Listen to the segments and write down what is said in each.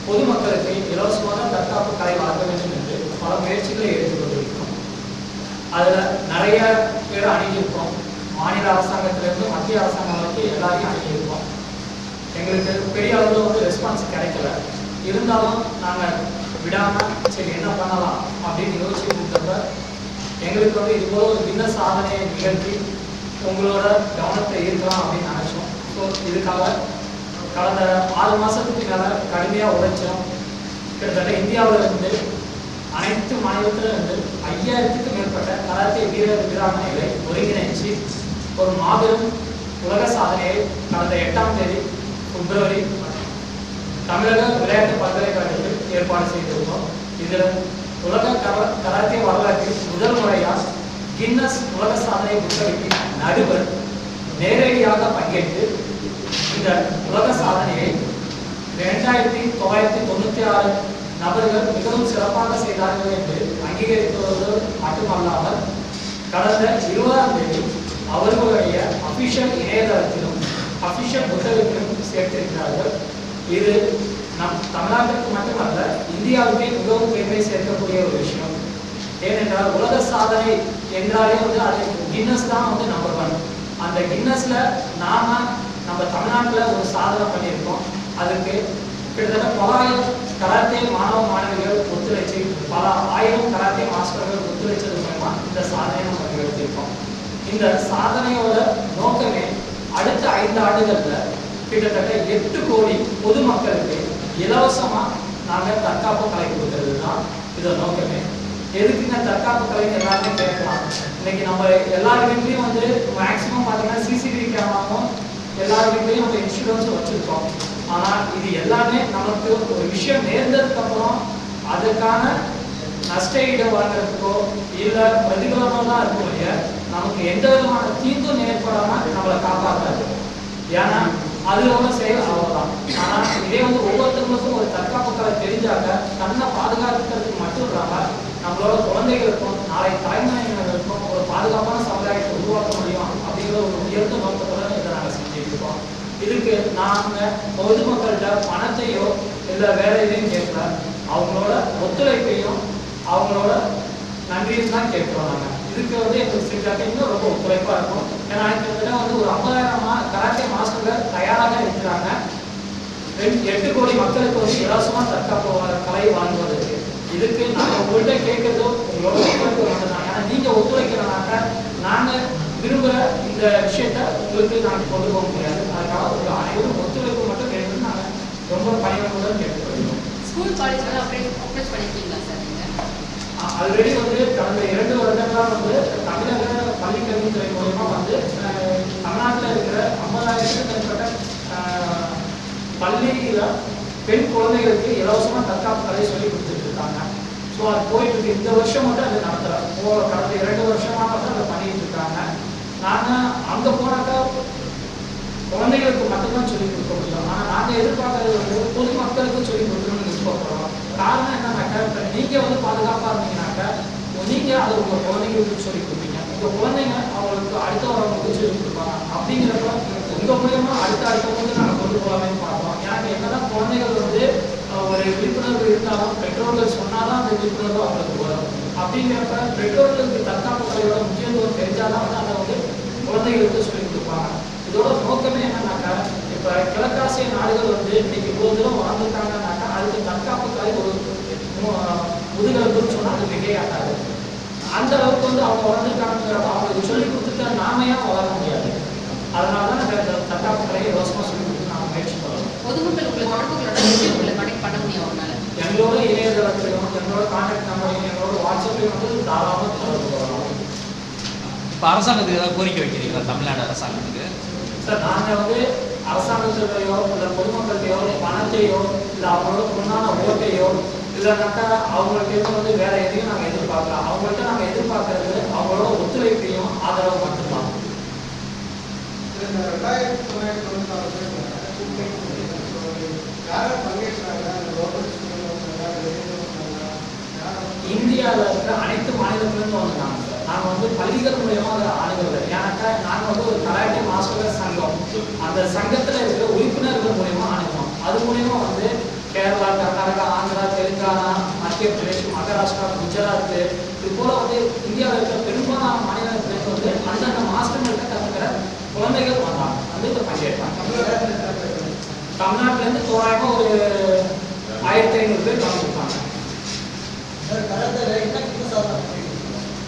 பொதுமக்களுக்கு இலவசமாக தற்காப்பு கலை வழங்க வேண்டும் என்று பல முயற்சிகளை எடுத்துக்கொண்டிருக்கிறோம். அதில் நிறைய பேர் அணுகியிருக்கோம். மாநில அரசாங்கத்திலிருந்து மத்திய அரசாங்கம் வரைக்கும் எல்லாரையும் அணுகியிருக்கோம். எங்களுக்கு பெரிய அளவில் வந்து ரெஸ்பான்ஸ் கிடைக்கல. இருந்தாலும் நாங்கள் விடாமல் சரி என்ன பண்ணலாம் அப்படின்னு யோசிச்சுட்டு இருந்தப்ப எங்களுக்கு வந்து இது போல ஒரு சின்ன சாதனையை நிகழ்த்தி உங்களோட கவனத்தை ஈர்க்கலாம் அப்படின்னு நினச்சோம். ஸோ இதுக்காக கடந்த 6 மாதத்துக்கு மேலே கடுமையாக உழைச்சோம். கிட்டத்தட்ட இந்தியாவில் இருந்து அனைத்து மாநிலத்திலும் இருந்து 5000க்கும் மேற்பட்ட கராத்தே வீரர் வீராங்கனைகளை ஒருங்கிணைச்சு ஒரு மாபெரும் உலக சாதனையை கடந்த 8ஆம் தேதி பிப்ரவரி தமிழக விளையாட்டு பல்கலைக்கழகத்தில் ஏற்பாடு செய்திருந்தோம். இதில் உலக கராத்தே வரலாற்றில் முதல் முறையாக கின்னஸ் உலக சாதனை புத்தகத்தின் நடுவர் நேரடியாக பங்கேற்று இந்த உலக சாதனையை 2996 நபர்கள் மிகவும் சிறப்பாக செய்தார்கள் என்று அங்கீகரிப்பது மட்டுமல்லாமல் கடந்த 20ஆம் தேதி அவர்களுடைய அபிஷியல் இணையதளத்திலும் அபிஷியல் புத்தகத்திலும் சேர்த்திருக்கிறார்கள். இது நம் தமிழ்நாட்டிற்கு மட்டுமல்ல இந்தியாவுக்கே மிகவும் பெருமை சேர்க்கக்கூடிய ஒரு விஷயம். ஏனென்றால் உலக சாதனை என்றாலே வந்து அது கின்னஸ் தான் வந்து நம்பர் 1. அந்த கின்னஸ்ல நம்ம தமிழ்நாட்டில் ஒரு சாதனை பண்ணியிருக்கோம். அதுக்கு கிட்டத்தட்ட பல கராத்தே மாணவ மாணவிகள் ஒத்துழைச்சு பல 1000 கராத்தே மாஸ்டர்கள் ஒத்துழைச்சது மூலமா இந்த சாதனையை நம்ம நிகழ்த்தியிருக்கோம். இந்த சாதனையோட நோக்கமே அடுத்த 5 ஆண்டுகள்ல கிட்டத்தட்ட 8 கோடி பொதுமக்களுக்கு இலவசமா நாங்கள் தற்காப்பு கலை கொடுக்கறது தான் இதோட நோக்கமே. எதுக்குங்க தற்காப்பு கலைன்னு எல்லாருமே கேட்கலாம். இன்னைக்கு நம்ம எல்லார் வீட்லையும் வந்து மேக்சிமம் பார்த்தீங்கன்னா சிசிடிவி கேமராவும் எல்லார் வீட்லையும் நம்ம இன்சூரன்ஸும் வச்சுருக்கோம். ஆனால் இது எல்லாமே நமக்கு ஒரு விஷயம் நேர்ந்ததுக்கு அப்புறம் அதுக்கான நஷ்ட ஈடு வாங்குறதுக்கோ இல்லை பிரதிபலனோ தான் இருக்கும் இல்லையா, நமக்கு எந்த விதமான தீர்வும் ஏற்படாமல் நம்மளை காப்பாற்றாது. ஏன்னா அதோட செயல் அவ்வளோதான். ஆனால் இதே வந்து ஒவ்வொருத்தவங்களுக்கும் ஒரு தற்காப்பு கலை தெரிஞ்சாக்க தன்னை பாதுகாத்துக்கிறதுக்கு மட்டும் இல்லாமல் நம்மளோட குழந்தைகளுக்கும் நாளை தலைமுறையினருக்கும் ஒரு பாதுகாப்பான சமுதாயத்தை உருவாக்க முடியும் அப்படிங்கிற ஒரு உயர்ந்த நோக்கத்தோட இதை நாங்கள் செஞ்சுட்டு இருக்கோம். இதுக்கு நாங்கள் பொதுமக்கள்கிட்ட பணத்தையோ இல்லை வேற எதையும் கேட்கல, அவங்களோட ஒத்துழைப்பையும் அவங்களோட நன்றியும் தான் கேட்குறோம். நாங்கள் இதுக்கு வந்து எங்களுக்கு செஞ்சாக்க இன்னும் ரொம்ப ஒத்துழைப்பாக இருக்கும். ஏன்னா கிட்டத்தட்ட வந்து ஒரு 50,000 கராத்தே மாஸ்டர்கள் தயாராக இருக்கிறாங்க. 8 கோடி மக்களுக்கு வந்து இலவசமாக தற்காப்பு கலை வாங்குவதற்கு. இதுக்கு நாங்கள் உங்கள்கிட்ட கேட்கறதோ உங்களோட ஒத்துழைப்பு மட்டும்தான். ஏன்னா நீங்கள் ஒத்துழைக்கிறனாக்க நாங்கள் விரும்புகிற இந்த விஷயத்த உங்களுக்கு நாங்கள் கொண்டு போக முடியாது. அதுக்காக ஒரு அனைவரும் ஒத்துழைப்பு மட்டும் வேணும்னு நாங்கள் ரொம்ப பணிவன்புடன் கேட்டுக்கொள்கிறோம். ஸ்கூல் காலேஜ் அப்ரோச் பண்ணிருக்கீங்களா சார்? ஆல்ரெடி வந்து கடந்த 2 வருடங்களாக வந்து தமிழக பள்ளிக்கல்வித்துறை மூலமா வந்து தமிழ்நாட்டில் இருக்கிற 50,000க்கும் மேற்பட்ட பள்ளியில் பெண் குழந்தைகளுக்கு இலவசமாக தற்காப்பு கலை சொல்லி கொடுத்துட்டு இருக்காங்க. ஸோ அது போயிட்டு இருக்கு. இந்த வருஷம் மட்டும் அது நடத்துகிறோம். கடந்த 2 வருஷமாக வந்து அதை பண்ணிட்டு இருக்காங்க. நாங்கள் அங்கே போனாக்கா குழந்தைகளுக்கு மட்டும்தான் சொல்லிக் கொடுக்க முடியும். ஆனால் நாங்கள் எதிர்பார்க்கறது வந்து பொதுமக்களுக்கும் சொல்லிக் கொடுக்கணும்னு எதிர்பார்க்குறோம். காரணம் என்னன்னாக்கா இப்போ நீங்கள் வந்து பாதுகாப்பாக இருந்தீங்கன்னாக்கா நீங்கள் அதை உங்கள் குழந்தைங்களுக்கு சொல்லிக் கொடுப்பீங்க. உங்கள் குழந்தைங்க அவங்களுக்கு அடுத்த வரவங்களுக்கு சொல்லிக் கொடுப்பாங்க. அப்படிங்கிறப்ப உங்கள் மூலமா அடுத்தவங்களுக்கு நாங்கள் கொண்டு போகலாமே பார்ப்போம். எனக்கு என்னதான் குழந்தைகள் வந்து ஒரு விழிப்புணர்வு இருந்தாலும் பெற்றோர்கள் சொன்னாதான் அந்த விழிப்புணர்வு அவங்களுக்கு வரும். அப்படிங்கிறப்ப பெற்றோர்களுக்கு தற்காப்பு கலையோட முக்கியத்துவம் தெரிஞ்சாதான் வந்து அதை வந்து குழந்தைகளுக்கு சொல்லிக் கொடுப்பாங்க. இதோட நோக்கமே என்னன்னாக்கா இப்போ கிழக்காசிய நாடுகள் வந்து இன்னைக்கு இவ்வளோ தூரம் வாழ்ந்துட்டாங்கன்னாக்கா அதுக்கு தற்காப்பு கலை ஒரு முதுகெலும்புன்னு சொன்னால் அது மிகையாட்டாது. அந்த அளவுக்கு வந்து அவங்க வளர்ந்துருக்காங்கிறப்ப அவங்களுக்கு சொல்லிக் கொடுத்துட்டா நாமையா வளர முடியாது. அதனால தான் நாங்கள் தற்காப்பு கலையை இலவசமாக சொல்லிக் கொடுத்து நாங்கள் முயற்சி பண்ணுறோம். பொதுமக்கள் உங்களை கனெக்ட் பண்ண முடியும் அவங்களால. எங்களோட இணையதளத்திலையும் எங்களோட கான்டாக்ட் நம்பரையும் எங்களோட வாட்ஸ்அப்லையும் வந்து தாராளமாக தொடர்பு கொள்ளலாம். இப்போ அரசாங்கத்துக்கு ஏதாவது கோரிக்கை வைக்கிறீங்களா? தமிழ்நாடு அரசாங்கத்துக்கு சார் நாங்கள் வந்து அரசாங்கத்திலையோ இல்லை பொதுமக்கள்கிட்டையோ பணத்தையோ இல்லை அவங்களோட முன்னான ஓட்டையோ இல்லைனாக்கா அவங்கள்ட்ட வந்து வேற எதையும் நாங்கள் எதிர்பார்க்கலாம். அவங்கள்ட்ட நாங்கள் எதிர்பார்க்கறது அவங்களோட ஒத்துழைப்பையும் ஆதரவு மட்டும்தான். இந்தியாவில் இருக்கிற அனைத்து மாநிலத்திலிருந்து வந்துட்டாங்க சார். நாங்கள் வந்து பள்ளிகள் மூலியமாக அதை அணுகிறது. ஏன்னாக்கா நாங்கள் வந்து ஒரு கராட்டே மாஸ்டர் சங்கம், அந்த சங்கத்தில் இருக்கிற உறுப்பினர்கள் மூலியமாக அணுகிறோம். அது மூலியமா வந்து கேரளா, கர்நாடகா, இது போல வந்து இந்தியாவில் இருக்கிற பெரும்பாலான மாநிலத்திலிருந்து வந்து அந்தந்த மாஸ்டர்கள்ட்ட கற்றுக்கிற குழந்தைகள் வந்தாங்க வந்து இதை பங்கேற்பாங்க. தமிழ்நாட்டிலேருந்து தோராயமாக ஒரு 1500 பேர் கலந்துருப்பாங்க.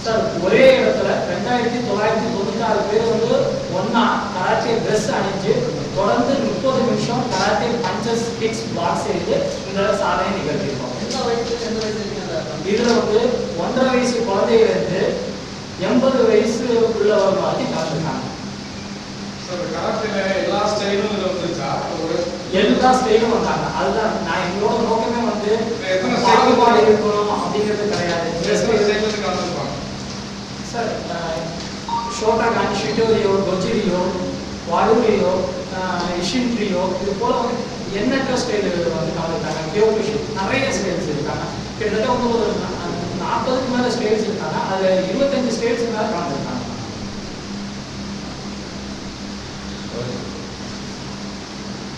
சார் ஒரே இடத்துல 2996 பேர் வந்து ஒன்னா கராத்தே ட்ரெஸ் அணிஞ்சு தொடர்ந்து 30 நிமிஷம் கராத்தே பஞ்சஸ் கிக்ஸ் பாக்ஸ் செய்து இந்த சாதனை நிகழ்த்தியிருக்கோம். இதுல வந்து 1.5 வயசு குழந்தையிலிருந்து 80 வயசு உள்ளவர்கள் வந்து கலந்துருக்காங்க. எல்லா ஸ்டைலும் வந்தாங்க. அதுதான் நான் எங்களோட நோக்கமே வந்து பாகுபாடு இருக்கணும் அப்படிங்கிறது கிடையாது. சார் ஷோட்டாகான், ஷிட்டோரியோ, கொஜிரியோ, வாடூரியோ, இஷின்ட்ரியோ இது போல வந்து எண்ணற்ற ஸ்டைல் வந்து கலந்துருக்காங்க. கியோகுஷன் நிறைய ஸ்டைல்ஸ் இருக்காங்க. கிட்டத்தட்ட வந்து ஒரு 40க்கு மேலே ஸ்டைல்ஸ் இருக்காங்க. அதில் 25 ஸ்டைல்ஸ் மேலே கலந்துருக்காங்க.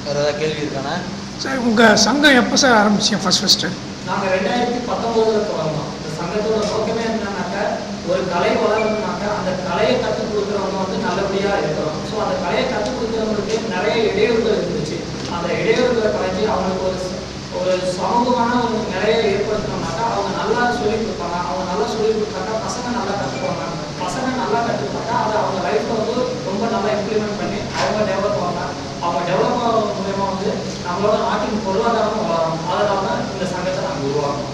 வேறு ஏதாவது கேள்வி இருக்காண்ணா? சார் உங்கள் சங்கம் எப்போ சார் ஆரம்பிச்சிங்க ஃபஸ்ட்டு? நாங்கள் 2019 தொடங்கணும். இந்த சங்கத்தோட நோக்கமே என்னன்னாக்கா ஒரு கலை வளரணும்னாக்கா அந்த கலையை கற்றுக் கொடுக்குறவங்க வந்து நல்லபடியாக இருக்கணும். ஸோ அந்த கலையை கற்றுக் கொடுக்குறவங்களுக்கு நிறைய இடையூறுகள் இருந்துச்சு. அந்த இடையூறுகளை கலைஞ்சி அவங்களுக்கு ஒரு சமூகமான ஒரு நிலையை ஏற்படுத்தணும்னாக்கா அவங்க நல்லா சொல்லிக் கொடுப்பாங்க. அவங்க நல்லா சொல்லிக் கொடுத்தாக்கா பசங்க நல்லா கற்றுக்குவாங்க. பசங்க நல்லா கற்றுக்கிட்டாக்கா அதை அவங்க லைஃப்பில் வந்து ரொம்ப நல்லா இம்ப்ளிமெண்ட் பண்ணி அவங்க டெவலப் ஆவாங்க. அவங்க டெவலப் ஆகிறது மூலயமா வந்து நம்மளோட நாட்டின் பொருளாதாரமும் வளரும். அதனால தான் இந்த சங்கத்தை நாங்கள் உருவாக்கணும்.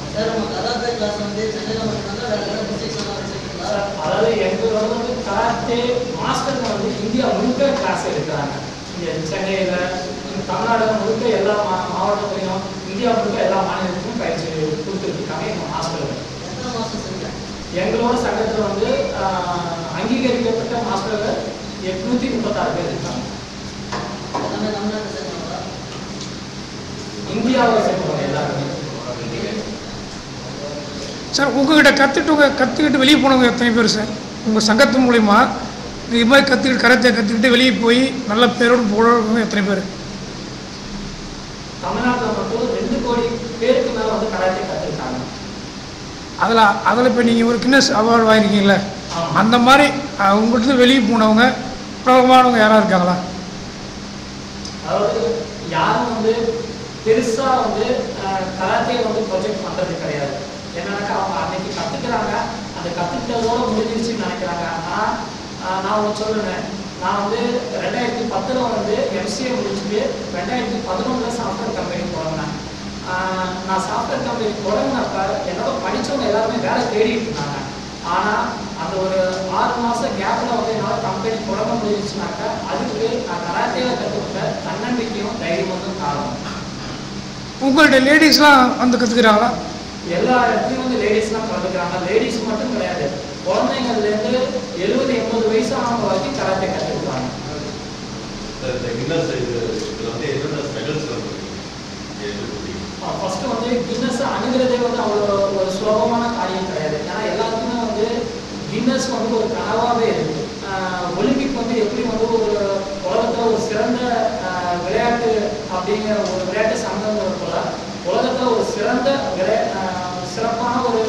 அதாவது எங்களோட வந்து கராத்தே மாஸ்டர் வந்து இந்தியா முழுக்க கிளாஸ் எடுக்கிறாங்க. இங்கே சென்னையில், தமிழ்நாடு முழுக்க எல்லா மாவட்டத்திலையும், இந்தியா முழுக்க எல்லா மாநிலத்திலும் பயிற்சி கொடுத்துருக்காங்க எங்கள் மாஸ்டர்கள். எங்களோட சங்கத்தில் வந்து அங்கீகரிக்கப்பட்ட மாஸ்டர்கள் 836 பேர் இருக்காங்க. இந்தியாவை சேர்ந்தவங்க எல்லாருமே. சார் உங்ககிட்ட கற்றுக்கிட்டு வெளியே போனவங்க எத்தனை பேர் சார்? உங்கள் சங்கத்து மூலிமா இது மாதிரி கராத்தே கற்றுக்கிட்டு வெளியே போய் நல்ல பேரோடு போடுறவங்க எத்தனை பேர்? தமிழ்நாட்டில் மட்டும் 2 கோடி பேருக்கு மேலே வந்து கராத்தே கற்றுக்கிட்டாங்க. அதில் இப்போ நீங்கள் ஒரு கின்னஸ் அவார்டு வாங்கியிருக்கீங்களே, அந்த மாதிரி உங்கள்கிட்ட வெளியே போனவங்க பிரபலமானவங்க யாராக இருக்காங்களா? அதாவது யாரும் வந்து பெருசாக வந்து கராத்தே வந்து ப்ரொஜெக்ட் பண்ணுறது கிடையாது. என்னன்னாக்கா அவங்க அன்னைக்கு கற்றுக்கிறாங்க, அந்த கற்றுக்கிட்டதோடு முடிஞ்சிருச்சுன்னு நினைக்கிறாங்க. ஆனால் நான் ஒன்று சொல்லுறேன், நான் வந்து 2010 வந்து எம்சிஏ முடிச்சுட்டு 2011 சாஃப்ட்வேர் கம்பெனி தொடங்கினேன். நான் சாஃப்ட்வேர் கம்பெனி தொடங்கினப்ப என்னோட படித்தவங்க எல்லாருமே வேலை தேடிட்டு இருந்தாங்க. ஆனால் அந்த ஒரு 6 மாதம் கேப்பில் வந்து என்னால் கம்பெனி தொடங்க முடிஞ்சிச்சுனாக்கா அதுக்கு நான் கராத்தேல கற்றுக்கிட்ட தன்னம்பிக்கையும் தைரியமும் தான் காரணம். உங்கள்கிட்ட லேடிஸ்லாம் வந்து கற்றுக்கிறாங்களா? எல்லா இடத்துலையும் வந்து லேடிஸ்லாம் கலந்துக்கிறாங்க. லேடிஸ் மட்டும் கிடையாது, குழந்தைங்கள்லேருந்து 70-80 வயசானவங்க வரைக்கும் கராத்தே கற்றுக்கிறாங்க. ஃபர்ஸ்ட் வந்து கின்னஸ் அணுகிறதே வந்து அவ்வளோ ஒரு சுலபமான காரியம் கிடையாது. ஏன்னா எல்லாத்துக்குமே வந்து கின்னஸ் வந்து ஒரு கனவாகவே இருக்குது. ஒலிம்பிக் வந்து எப்படி வந்து ஒரு உலகத்தில் ஒரு சிறந்த விளையாட்டு அப்படிங்கிற ஒரு விளையாட்டு சங்கம் போல உலகத்தில் ஒரு சிறந்த சிறப்பான ஒரு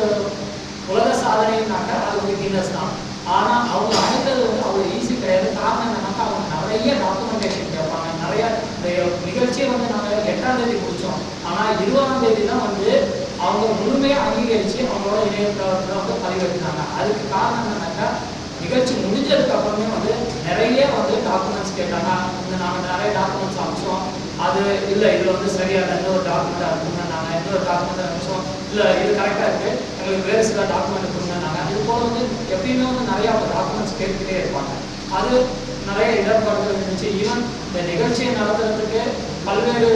உலக சாதனைனாக்கா அது ஒரு கின்னஸ் தான். ஆனால் அவங்க அணுகிறது வந்து அவ்வளோ ஈஸி கிடையாது. காரணம் என்னன்னாக்கா அவங்க நிறைய டாக்குமெண்டேஷன் கேட்பாங்க. நிறைய நிகழ்ச்சியை வந்து நாங்கள் 8ஆம் தேதி முடித்தோம். ஆனால் 20ஆம் தேதி தான் வந்து அவங்க முழுமையாக அங்கீகரித்து அவங்களோட இணையதளத்தில் வந்து பதிவேற்றினாங்க. அதுக்கு காரணம் என்னன்னாக்கா நிகழ்ச்சி முடிஞ்சதுக்கு அப்புறமே வந்து நிறைய வந்து டாக்குமெண்ட்ஸ் கேட்டாங்க. இந்த நாங்கள் நிறைய டாக்குமெண்ட்ஸ் அனுப்பிச்சோம். அது இல்லை இதில் வந்து சரியாக இன்னொரு டாக்குமெண்ட் அனுப்புங்க, நாங்கள் இன்னொரு டாக்குமெண்ட் அனுப்பிச்சோம், இல்லை இது கரெக்டாக இருக்குது, எங்களுக்கு வேறு சில டாக்குமெண்ட் கொடுங்க. இது போல் வந்து எப்பயுமே வந்து நிறைய அவங்க டாக்குமெண்ட்ஸ் கேட்டுக்கிட்டே இருப்பாங்க. அது நிறைய இடர்பாடுகள் இருந்துச்சு. ஈவன் இந்த நிகழ்ச்சியை நடத்துறதுக்கு பல்வேறு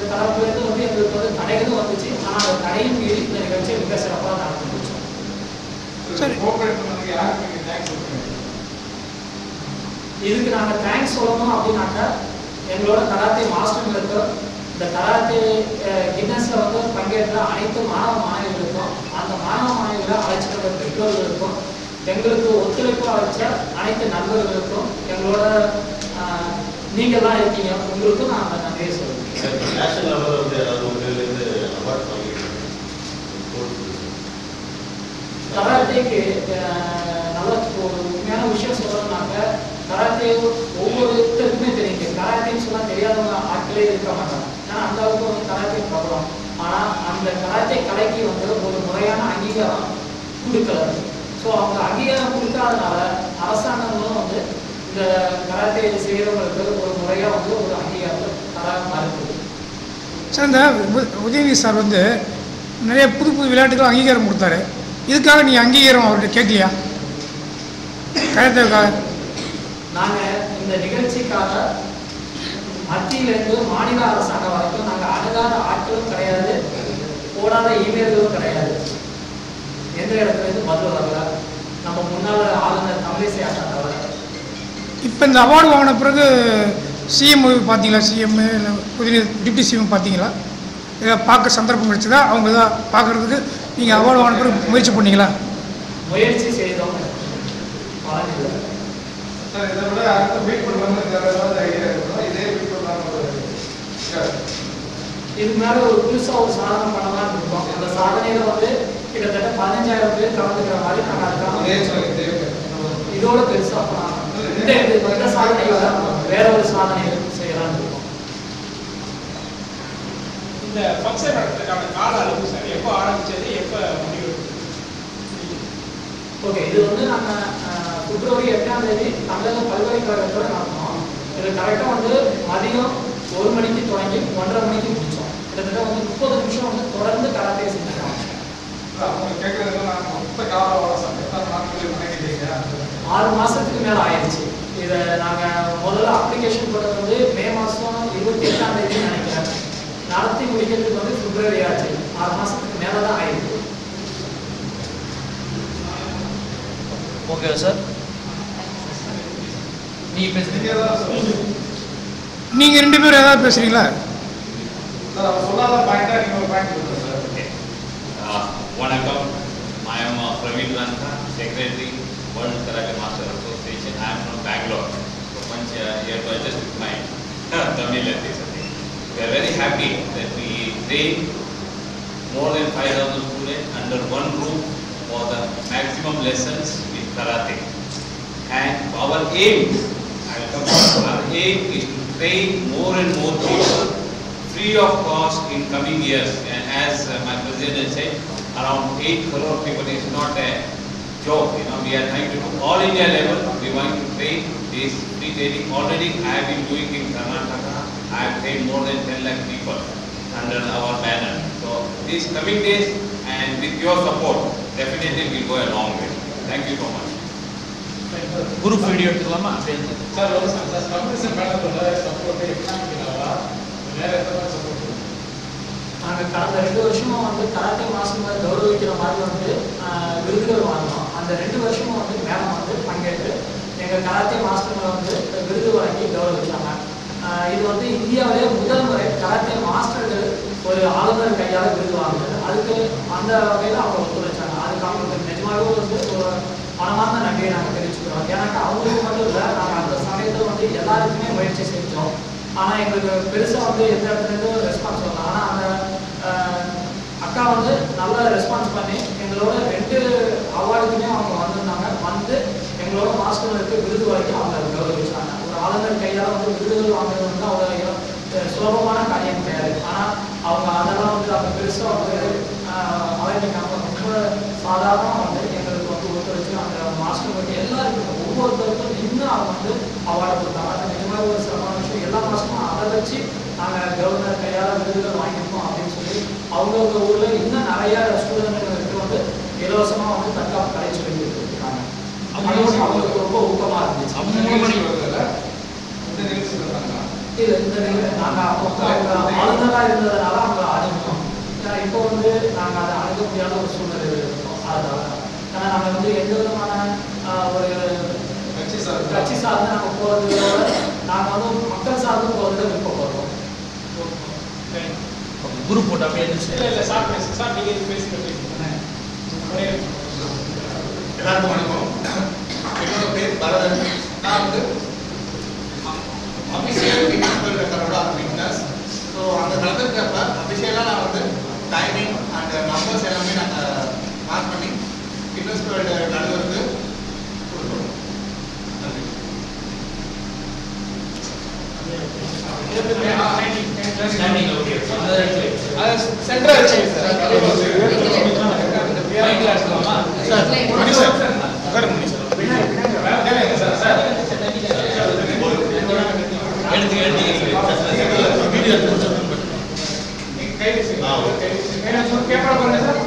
தரப்புலேருந்து வந்து எங்களுக்கு வந்து தடைகளும் வந்துச்சு. ஆனால் அந்த தடையும் மீறி இந்த நிகழ்ச்சியை மிக சிறப்பாக நடத்தி முடிச்சோம். இதுக்கு நாங்கள் தேங்க்ஸ் சொல்லணும் அப்படின்னாக்கா எங்களோட கராத்தே மாஸ்டர்களுக்கு, இந்த கராத்தே கின்னஸில் வந்து பங்கேற்ற அனைத்து மாணவ மாணவிகளுக்கும், அந்த மாணவ மாணவிகளை அழைச்சிட்டு பெற்றோர்களுக்கும், எங்களுக்கு ஒத்துழைப்பு அழைச்ச அனைத்து நண்பர்களுக்கும், எங்களோட நீங்கள்லாம் இருக்கீங்க, உங்களுக்கும் நான் அந்த நன்றியை சொல்லுவேன். கராத்தே கராத்தேக்கு நல்ல ஒரு உண்மையான விஷயம் சொல்லணும்னாக்க கராத்தே ஒவ்வொருத்தருக்குமே தெரியும். கராத்தேன்னு சொன்னால் தெரியாதவங்க ஆட்களே இருக்க மாட்டாங்க. ஏன்னா அந்த அளவுக்கு வந்து கராத்தே பிரபலம். ஆனால் அந்த கராத்தே கலைக்கு வந்து ஒரு முறையான அங்கீகாரம் கொடுக்கல. ஸோ அவங்க அங்கீகாரம் கொடுக்காதனால அரசாங்கங்களும் வந்து இந்த கராத்தே செய்கிறவங்களுக்கு ஒரு முறையாக வந்து ஒரு அங்கீகாரத்தை தர மறுக்குது. சார் இந்த உதயநிதி சார் வந்து நிறைய புது புது விளையாட்டுகள் அங்கீகாரம் கொடுத்தாரு. இதுக்காக நீ அங்கீகாரம் அவர்கிட்ட கேட்கலையா? கராத்தேவுக்காக நாங்கள் இந்த நிகழ்ச்சிக்காக மத்தியிலேருந்து மாநில அரசாங்கம் வரைக்கும் நாங்கள் அணுகாத ஆட்களும் கிடையாது, போடாத இமெயில்களும் கிடையாது. எந்த இடத்துலேருந்து பதில் வரல. நம்ம முன்னாள் ஆளுநர் தமிழிசை ஆட்டா தவிர. இப்போ இந்த அவார்டு வாங்கின பிறகு சிஎம் பார்த்தீங்களா? சிஎம் இல்லை புதிய டிப்டி சிஎம் பார்த்தீங்களா? இதை பார்க்க சந்தர்ப்பம் கிடைச்சதா? அவங்க தான் பார்க்குறதுக்கு நீங்கள் அவார்டு வாங்கின பிறகு முயற்சி பண்ணீங்களா? முயற்சி செய்தோம், பலன் இல்லை. சார் இதை விட அடுத்த மீட் பண்ணலாம்னு ஏதாவது ஐடியா இருக்கா? இதே மீட் பண்ணலாம்னு இது மேலே ஒரு புதுசாக ஒரு சாதனை பண்ணலாம்னு இருக்கோம். அந்த சாதனையில் வந்து கிட்டத்தட்ட 15,000 பேர் கலந்துக்கிற மாதிரி நாங்கள் அதுக்காக இதோட பெருசாக பண்ணலாம். இந்த சாதனையோட வேற ஒரு சாதனை செய்யலாம்னு இருக்கோம். இந்த ஃபங்க்ஷன் நடத்துறதுக்கான கால அளவு சார் எப்போ ஆரம்பிச்சது, எப்போ முடிவு? ஓகே, இது வந்து நாங்கள் பிப்ரவரி 8ஆம் தேதி தமிழக பல்கலைக்கழகத்தோட நடத்தினோம். இது கரெக்டாக வந்து மதியம் 1 மணிக்கு தொடங்கி 1:30 மணிக்கு முடித்தோம். கிட்டத்தட்ட வந்து 30 நிமிஷம் வந்து தொடர்ந்து கராத்தே செஞ்சுருக்காங்க. அவங்க கேட்கறதுலாம் மொத்த காலம் சார் எத்தனை நாட்கள் பண்ணிக்கிட்டீங்க? 6 மாதத்துக்கு மேலே ஆயிடுச்சு. இதை நாங்கள் முதல்ல அப்ளிகேஷன் போட்டது வந்து மே மாதம் 28ஆம் தேதி நினைக்கிறேன். நடத்தி முடிக்கிறதுக்கு வந்து பிப்ரவரி ஆச்சு. 6 மாதத்துக்கு மேலே தான் ஆயிடுச்சு. ஓகே சார், நீ பேசுறீங்க. நீங்கள் 2 பேரும் ஏதாவது பேசுகிறீங்களா? சார் அவர் சொல்லாத பாயிண்டா நீங்கள் ஒரு பாயிண்ட் கொடுங்க சார். வணக்கம். I am Praveen Ranta, Secretary, World Karate Master Association. I am from Bangalore. Once hereby just with my Tamil and this thing. We are very happy that we train more than 5,000 students under one roof for the maximum lessons in karate. And our aim, our aim is to train more and more people free of cost in coming years. And as my president has said, around 8 crore people is not a joke. We are trying to do all India level. We want to train this free training. Already I have been doing in Karnataka. I have trained more than 10 lakh people under our banner. So these coming days and with your support, definitely will go a long way. Thank you so much. Group video எடுத்துக்கலாமா? அப்படியே sir ஒரு sir communism மேடத்தோட support எக்கனாமிக்கலாவா வேற எதாவது support? நாங்கள் கடந்த 2 வருஷமும் வந்து karate மாஸ்டர்களை கௌரவிக்கிற மாதிரி வந்து விருதுகள் வாங்கினோம். அந்த 2 வருஷமும் வந்து மேடம் வந்து பங்கேற்று எங்கள் கராத்தே மாஸ்டர்களை வந்து விருது வழங்கி கௌரவிச்சாங்க. இது வந்து இந்தியாவிலே முதல் முறை கராத்தே மாஸ்டர்கள் ஒரு ஆளுநர் கையால் விருது வாங்கினது. அதுக்கு அந்த வகையில் அவங்க ஒத்துழைச்சாங்க. அதுக்கு அவங்களுக்கு நிஜமாகவே வந்து ஒரு மனமார்ந்த நன்றியை நாங்கள் தெரிவிச்சுக்கிறோம். ஏன்னாக்கா அவங்களுக்கு மட்டும் இல்லை, நாங்கள் அந்த சமயத்தில் வந்து எல்லாருக்குமே முயற்சி செஞ்சோம். ஆனால் எங்களுக்கு பெருசாக வந்து எந்த இடத்துலேருந்தும் ரெஸ்பான்ஸ் வரல. ஆனால் அந்த அக்கா வந்து நல்ல ரெஸ்பான்ஸ் பண்ணி எங்களோட 2 அவார்டுக்குமே அவங்க வந்திருந்தாங்க. வந்து எங்களோட மாஸ்டர்களுக்கு விருது வரைக்கும் அவங்க கௌரவிச்சாங்க. ஒரு ஆளுநர் கையால் வந்து விருதுகள் வாங்குறது வந்து அவ்வளோ சுலபமான காரியம் கிடையாது. ஆனால் அவங்க அதெல்லாம் வந்து அவங்க பெருசாக வந்து அழைக்காம ரொம்ப சாதாரணமாக வந்து எங்களுக்கு வந்து ஒத்துழைச்சு அந்த மாஸ்டர் வந்து எல்லாருக்கும் ஒவ்வொருத்தருக்கும் இன்னும் அவங்க வந்து அவார்டு கொடுத்தாங்க. அது நிஜமாக ஒரு சிரமமான விஷயம். எல்லா மாதமும் அதை வச்சு நாங்கள் கவர்னர் கையால் விருதுகள் வாங்கியிருக்கோம் அப்படின்னு சொல்லி அவங்கவுங்க ஊரில் இன்னும் நிறையா ஸ்டூடெண்ட்களுக்கு வந்து இலவசமாக வந்து தற்காப்பு கலை சொல்லி கொடுத்துருக்காங்க. அதோட அவங்களுக்கு ரொம்ப ஊக்கமாக இருந்துச்சு. இது இந்த நாங்கள் அப்போ ஆளுநராக இருந்ததுனால அவங்க அணுகணும். இப்போ வந்து நாங்கள் அதை அணுக முடியாத ஒரு சூழ்நிலை இருக்கோம். அதனால ஏன்னா நாங்கள் வந்து எந்த விதமான ஒரு கட்சி சார்ந்து நாங்கள் போகிறதோட நாங்கள் வந்து மக்கள் சார்ந்து போகிறத விருப்பப்படுறோம். குரூப் போட்டு அப்படியே இல்லை சார் பேசு சார், நீங்கள் பேசுகிறேன். எல்லாருக்கும் வணக்கம். என்னோட பேர் பரதன். நான் வந்து அபிஷேக் ஃபிட்னஸ் ஃபிட்னஸ். ஸோ அந்த நடந்துருக்கிறப்ப அபிஷேகாக நான் வந்து டைமிங் அண்ட் நம்பர்ஸ் எல்லாமே நாங்கள் மார்க் பண்ணி ஃபிட்னஸ் வேர்ல்டு சென்டரா வச்சுங்க சார். மைக்ல எடுத்துக்கலாமா? மணி சார் உட்காருங்க மணி சார். எடுத்து வீடியோ எடுத்து கை வச்சுங்க. கேமரா பாருங்க சார்.